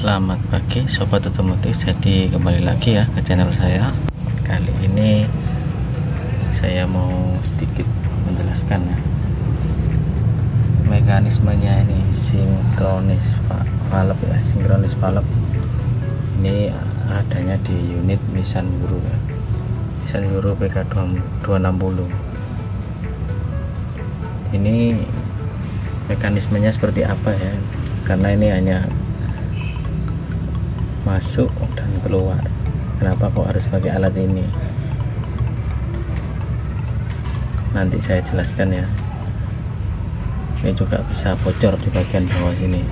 Selamat pagi sobat otomotif. Jadi kembali lagi ya ke channel saya. Kali ini saya mau sedikit menjelaskan ya mekanismenya ini sinkronis valve ya, sinkronis valve ini adanya di unit Nissan Euro ya, Nissan Euro PK260. Ini mekanismenya seperti apa ya, karena ini hanya masuk dan keluar. Kenapa kok harus pakai alat ini? Nanti saya jelaskan ya. Ini juga bisa bocor di bagian bawah sini,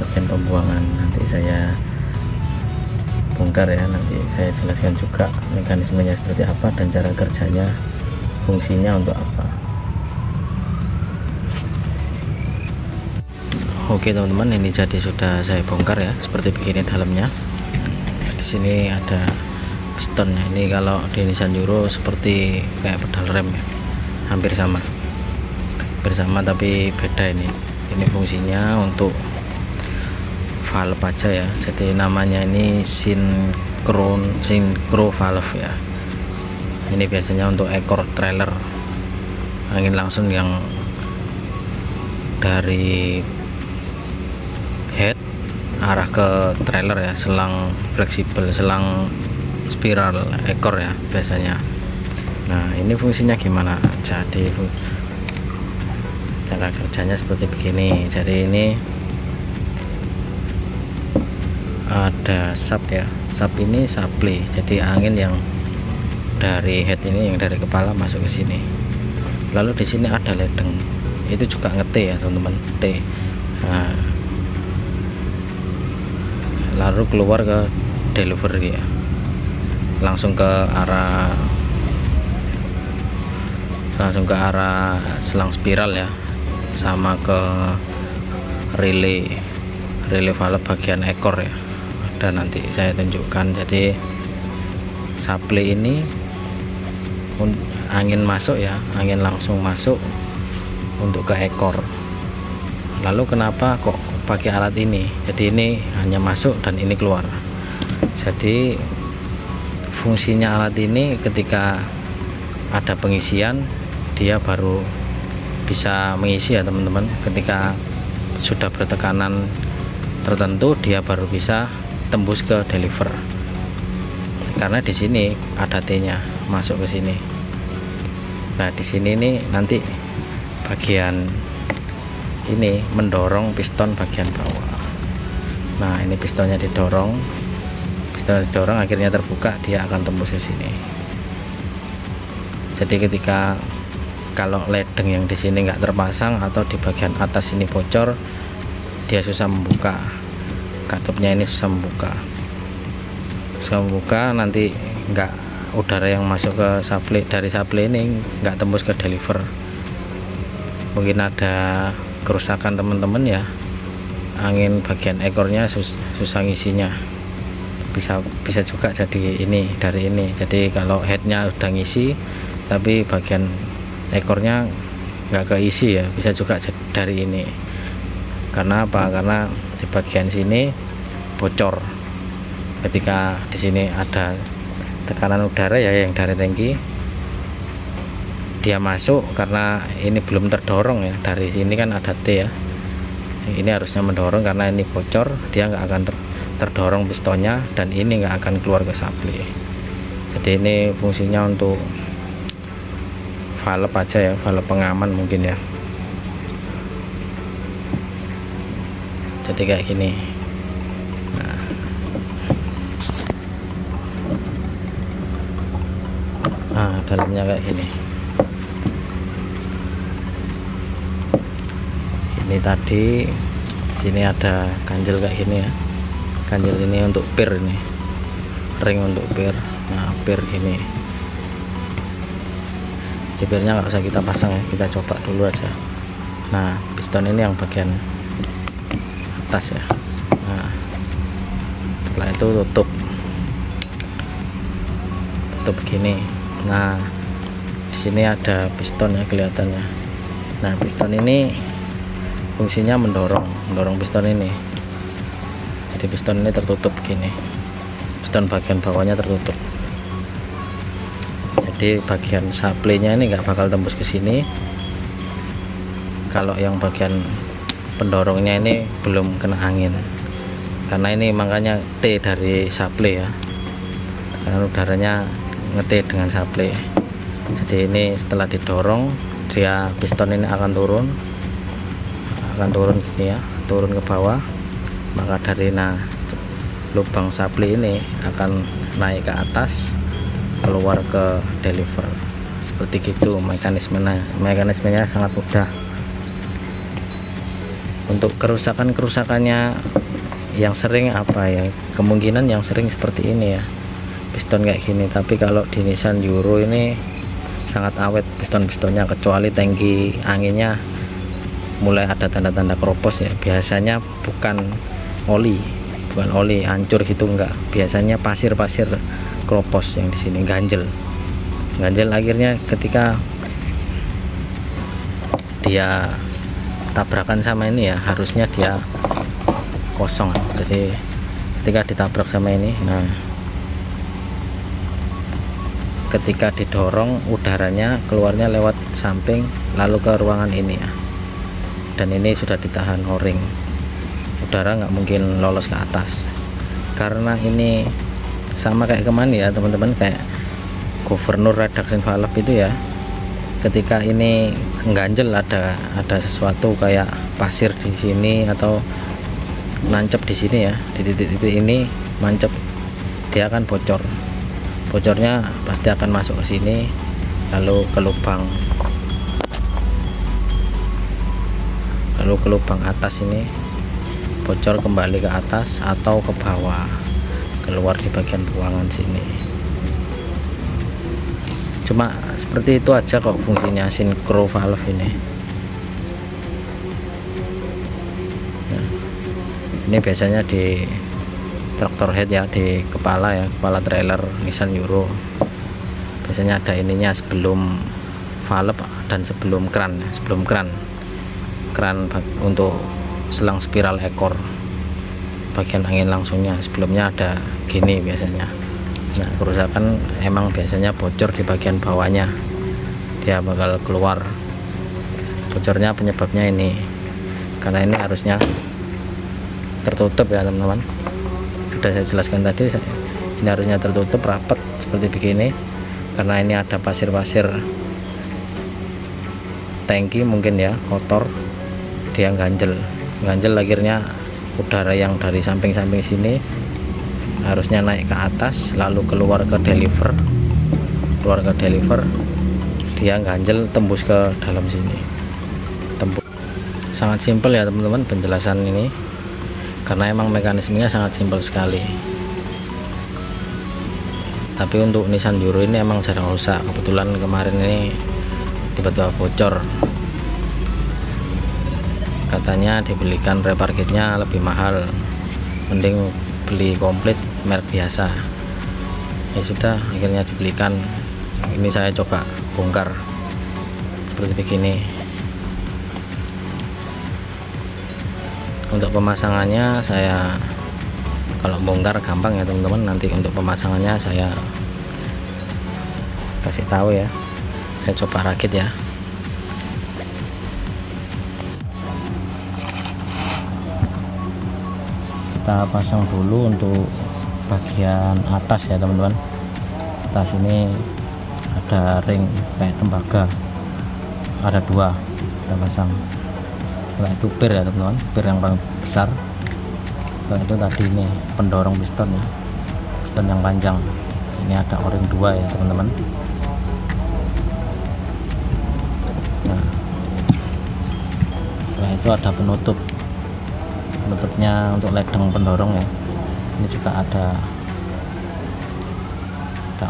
bagian pembuangan. Nanti saya bongkar ya. Nanti saya jelaskan juga mekanismenya seperti apa dan cara kerjanya, fungsinya untuk apa. Oke teman-teman, ini jadi sudah saya bongkar ya, seperti begini dalamnya. Di sini ada pistonnya. Ini kalau di Nissan Euro seperti kayak pedal rem ya, hampir sama tapi beda. Ini fungsinya untuk valve aja ya. Jadi namanya ini synchro valve ya. Ini biasanya untuk ekor trailer, angin langsung yang dari head arah ke trailer ya, selang fleksibel, selang spiral ekor ya biasanya. Nah, ini fungsinya gimana? Jadi cara kerjanya seperti begini. Jadi ini ada sub ya, sub ini supply. Jadi angin yang dari head ini, yang dari kepala masuk ke sini. Lalu di sini ada ledeng, itu juga nge-T ya teman-teman, T. Nah, lalu keluar ke delivery ya, langsung ke arah selang spiral ya, sama ke relay valve bagian ekor ya. Dan nanti saya tunjukkan. Jadi supply ini angin masuk ya, angin langsung masuk untuk ke ekor. Lalu kenapa kok pakai alat ini? Jadi ini hanya masuk dan ini keluar. Jadi fungsinya alat ini ketika ada pengisian, dia baru bisa mengisi ya teman-teman. Ketika sudah bertekanan tertentu, dia baru bisa tembus ke deliver. Karena di sini ada T-nya masuk ke sini. Nah, di sini nih nanti bagian ini mendorong piston bagian bawah. Nah, ini pistonnya didorong, akhirnya terbuka, dia akan tembus ke sini. Jadi ketika kalau ledeng yang di sini nggak terpasang atau di bagian atas ini bocor, dia susah membuka, katupnya ini susah membuka, nanti nggak, udara yang masuk ke supply dari supply ini nggak tembus ke deliver. Mungkin ada kerusakan teman-teman ya, angin bagian ekornya susah ngisinya. Bisa juga jadi ini dari ini. Jadi kalau headnya udah ngisi tapi bagian ekornya nggak keisi ya, bisa juga dari ini. Karena apa? Karena di bagian sini bocor. Ketika di sini ada tekanan udara ya, yang dari tangki, dia masuk karena ini belum terdorong ya. Dari sini kan ada T ya, ini harusnya mendorong, karena ini bocor, dia nggak akan terdorong pistonnya, dan ini nggak akan keluar ke supply. Jadi ini fungsinya untuk valve aja ya, valve pengaman mungkin ya. Jadi kayak gini. Nah, dalamnya kayak gini. Ini tadi sini ada ganjel kayak gini ya, ganjel ini untuk pir, ini ring untuk pir. Nah, pir gini, di pirnya nggak usah kita pasang ya, kita coba dulu aja. Nah, piston ini yang bagian atas ya. Nah, setelah itu tutup begini. Nah, di sini ada piston ya kelihatannya. Nah, piston ini fungsinya mendorong piston ini. Jadi piston ini tertutup begini, piston bagian bawahnya tertutup, jadi bagian supply-nya ini nggak bakal tembus ke sini. Kalau yang bagian pendorongnya ini belum kena angin, karena ini makanya T dari supply ya, karena udaranya nge-T dengan supply. Jadi ini setelah didorong, dia piston ini akan turun gini ya, turun ke bawah. Maka dari lubang supply ini akan naik ke atas, keluar ke deliver. Seperti gitu mekanismenya sangat mudah. Untuk kerusakannya yang sering apa ya, kemungkinan yang sering seperti ini ya, piston kayak gini. Tapi kalau di Nissan Euro ini sangat awet pistonnya, kecuali tangki anginnya mulai ada tanda-tanda keropos ya. Biasanya bukan oli hancur gitu, enggak, biasanya pasir keropos yang di sini, ganjel. Akhirnya ketika dia tabrakan sama ini ya, harusnya dia kosong. Jadi ketika ditabrak sama ini, nah ketika didorong udaranya keluarnya lewat samping lalu ke ruangan ini ya, dan ini sudah ditahan o-ring. Udara nggak mungkin lolos ke atas, karena ini sama kayak kemana ya teman-teman, kayak governor reduction valve itu ya. Ketika ini ganjel, ada sesuatu kayak pasir di sini atau nancep di sini ya, di titik-titik ini mancep, dia akan bocornya pasti akan masuk ke sini lalu ke lubang atas ini, bocor kembali ke atas atau ke bawah, keluar di bagian ruangan sini. Cuma seperti itu aja kok fungsinya synchro valve ini. Nah, ini biasanya di traktor head ya, di kepala trailer Nissan Euro. Biasanya ada ininya sebelum valve dan sebelum kran untuk selang spiral ekor, bagian angin langsungnya sebelumnya ada gini biasanya. Nah, kerusakan emang biasanya bocor di bagian bawahnya, dia bakal keluar. Bocornya penyebabnya ini, karena ini harusnya tertutup ya teman-teman, sudah saya jelaskan tadi. Ini harusnya tertutup rapat seperti begini, karena ini ada pasir-pasir tangki mungkin ya, kotor, dia ganjel. Akhirnya udara yang dari samping-samping sini harusnya naik ke atas lalu keluar ke deliver, dia ganjel tembus ke dalam sini. Sangat simpel ya teman-teman penjelasan ini, karena emang mekanismenya sangat simpel sekali. Tapi untuk Nissan Euro ini emang jarang rusak. Kebetulan kemarin ini tiba-tiba bocor, katanya dibelikan repair kitnya lebih mahal, mending beli komplit merek biasa. Ya sudah, akhirnya dibelikan. Ini saya coba bongkar seperti begini. Untuk pemasangannya saya, kalau bongkar gampang ya teman-teman, nanti untuk pemasangannya saya kasih tahu ya. Saya coba rakit ya. Kita pasang dulu untuk bagian atas ya teman-teman. Atas ini ada ring kayak tembaga, ada 2, kita pasang. Setelah itu pir ya teman-teman, pir yang paling besar. Setelah itu tadi ini pendorong piston ya, piston yang panjang. Ini ada o-ring 2 ya teman-teman. Nah, setelah itu ada penutupnya untuk ledeng pendorong ya. Ini juga ada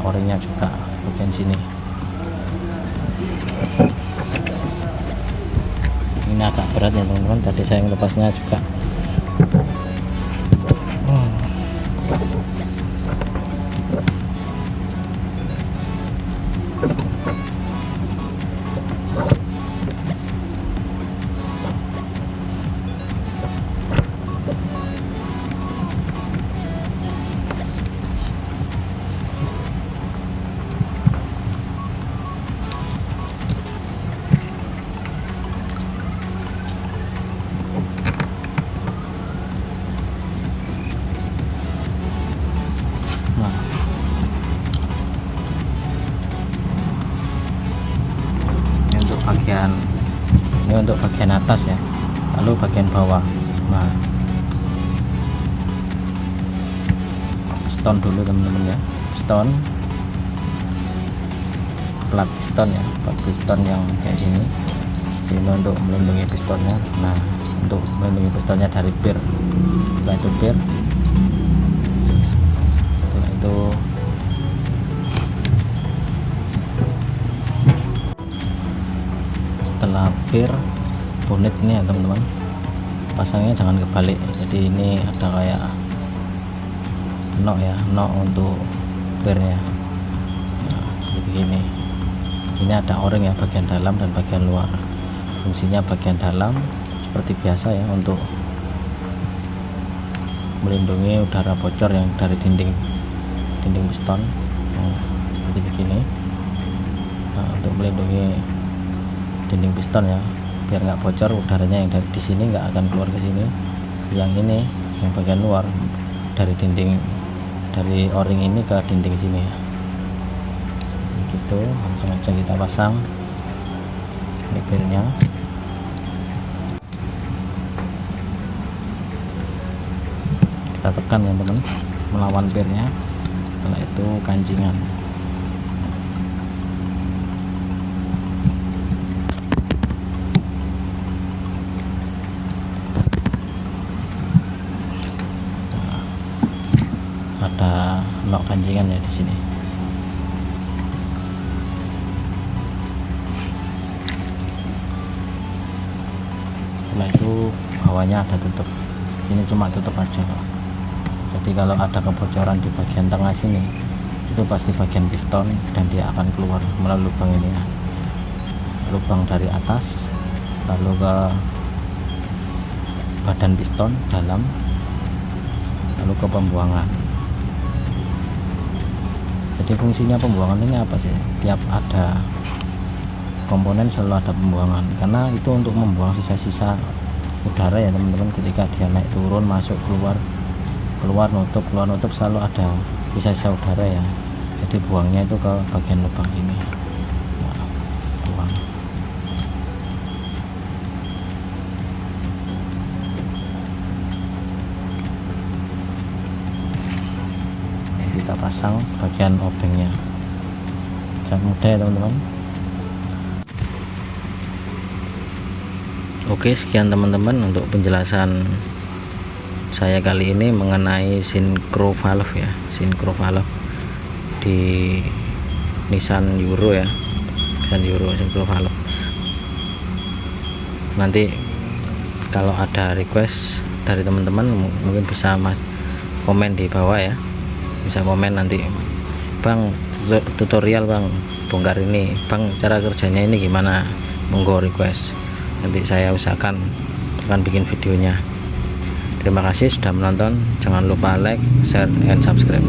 o-ringnya juga bagian sini. Ini agak berat ya teman-teman, tadi saya melepasnya juga. untuk bagian atas ya, lalu bagian bawah. Nah, piston dulu teman-teman ya, piston, plat piston ya, plat piston yang kayak gini. Ini untuk melindungi pistonnya. Nah, untuk melindungi pistonnya dari bir. Setelah itu bir, setelah itu bir bonnet ini ya teman-teman, pasangnya jangan kebalik. Jadi ini ada kayak nok ya, nok untuk birnya. Nah, begini. Ini ada o-ring ya, bagian dalam dan bagian luar. Fungsinya bagian dalam seperti biasa ya, untuk melindungi udara bocor yang dari dinding piston. Nah, seperti begini. Nah, untuk melindungi dinding piston ya, biar nggak bocor udaranya yang dari di sini nggak akan keluar ke sini. Yang ini yang bagian luar dari dinding, dari o-ring ini ke dinding sini ya. Begitu, langsung aja kita pasang birnya. Kita tekan ya teman, melawan birnya. Setelah itu kancingan. Ada nok kancingan ya di sini. Setelah itu bawahnya ada tutup, ini cuma tutup aja. Jadi kalau ada kebocoran di bagian tengah sini, itu pasti bagian piston dan dia akan keluar melalui lubang ini ya, lubang dari atas lalu ke badan piston dalam, lalu ke pembuangan. Jadi fungsinya pembuangan ini apa sih? Tiap ada komponen selalu ada pembuangan, karena itu untuk membuang sisa-sisa udara ya teman-teman. Ketika dia naik turun, masuk keluar, keluar nutup, keluar nutup, selalu ada sisa-sisa udara ya. Jadi buangnya itu ke bagian lubang ini. Nah, buang. Kita pasang bagian obengnya, sangat mudah ya teman-teman. Oke, sekian teman-teman untuk penjelasan saya kali ini mengenai synchro valve ya, synchro valve di Nissan Euro ya, Nissan Euro synchro valve. Nanti kalau ada request dari teman-teman mungkin bisa komen di bawah ya, bisa komen nanti, Bang tutorial Bang bongkar ini Bang, cara kerjanya ini gimana, monggo request, nanti saya usahakan akan bikin videonya. Terima kasih sudah menonton, jangan lupa like, share, and subscribe.